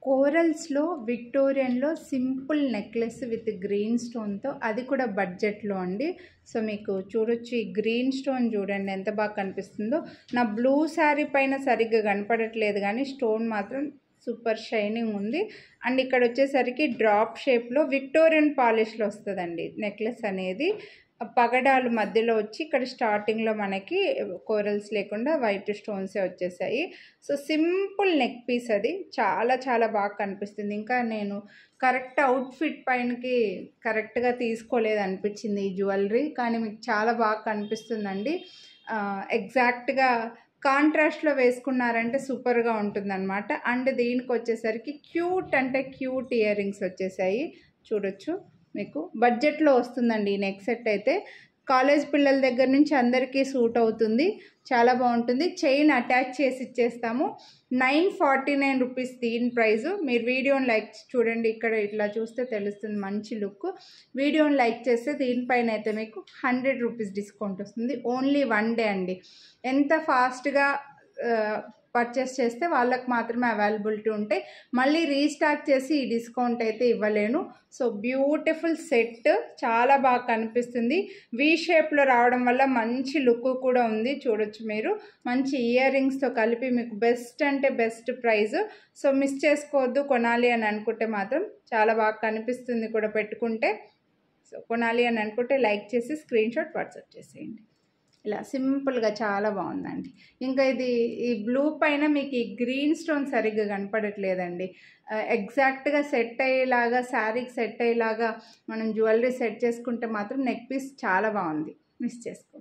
కోరల్స్లో విక్టోరియన్లో simple necklace with green స్టోన్తో, అది కూడా బడ్జెట్లో అండి. సో మీకు చూడొచ్చు, ఈ గ్రీన్ స్టోన్ చూడండి ఎంత బాగా కనిపిస్తుందో. నా బ్లూ శారీ పైన సరిగ్గా కనపడట్లేదు కానీ స్టోన్ మాత్రం సూపర్ షైనింగ్ ఉంది. అండ్ ఇక్కడ వచ్చేసరికి డ్రాప్ షేప్లో విక్టోరియన్ పాలిష్లో వస్తుందండి నెక్లెస్ అనేది. పగడాలు మధ్యలో వచ్చి ఇక్కడ స్టార్టింగ్లో మనకి కోరల్స్ లేకుండా వైట్ స్టోన్సే వచ్చేసాయి. సో సింపుల్ నెక్ పీస్, అది చాలా చాలా బాగా కనిపిస్తుంది. ఇంకా నేను కరెక్ట్ అవుట్ఫిట్ పైనకి కరెక్ట్గా తీసుకోలేదు అనిపించింది ఈ జ్యువెలరీ, కానీ మీకు చాలా బాగా కనిపిస్తుందండి. ఎగ్జాక్ట్గా కాంట్రాస్ట్లో వేసుకున్నారంటే సూపర్గా ఉంటుందన్నమాట. అండ్ దీనికి వచ్చేసరికి క్యూట్ అంటే క్యూట్ ఇయర్ రింగ్స్ వచ్చేసాయి చూడొచ్చు. మీకు బడ్జెట్లో వస్తుందండి ఈ నెక్ సెట్ అయితే. కాలేజ్ పిల్లల దగ్గర నుంచి అందరికీ సూట్ అవుతుంది, చాలా బాగుంటుంది. చైన్ అటాచ్ చేసి ఇచ్చేస్తాము. 949 రూపీస్ దీని ప్రైజు. మీరు వీడియోని లైక్ చూడండి, ఇక్కడ ఇట్లా చూస్తే తెలుస్తుంది మంచి లుక్. వీడియోని లైక్ చేస్తే దీనిపైన అయితే మీకు 100 రూపీస్ డిస్కౌంట్ వస్తుంది. ఓన్లీ 1 డే అండి. ఎంత ఫాస్ట్గా పర్చేస్ చేస్తే వాళ్ళకి మాత్రమే అవైలబిలిటీ ఉంటాయి. మళ్ళీ రీస్టాక్ చేసి ఈ డిస్కౌంట్ అయితే ఇవ్వలేను. సో బ్యూటిఫుల్ సెట్, చాలా బాగా కనిపిస్తుంది. వీ షేప్లో రావడం వల్ల మంచి లుక్ కూడా ఉంది చూడొచ్చు మీరు. మంచి ఇయర్ రింగ్స్తో కలిపి మీకు బెస్ట్ అంటే బెస్ట్ ప్రైస్. సో మిస్ చేసుకోవద్దు, కొనాలి అని అనుకుంటే మాత్రం చాలా బాగా కనిపిస్తుంది కూడా పెట్టుకుంటే. సో కొనాలి అని అనుకుంటే లైక్ చేసి స్క్రీన్ షాట్ వాట్సాప్ చేసేయండి. ఇలా సింపుల్గా చాలా బాగుందండి. ఇంకా ఇది ఈ బ్లూ పైన మీకు ఈ గ్రీన్ స్టోన్ సరిగ్గా కనపడట్లేదండి. ఎగ్జాక్ట్గా సెట్ అయ్యేలాగా, శారీకి సెట్ అయ్యేలాగా మనం జ్యువెలరీ సెట్ చేసుకుంటే మాత్రం నెక్ పీస్ చాలా బాగుంది, మిస్ చేసుకో.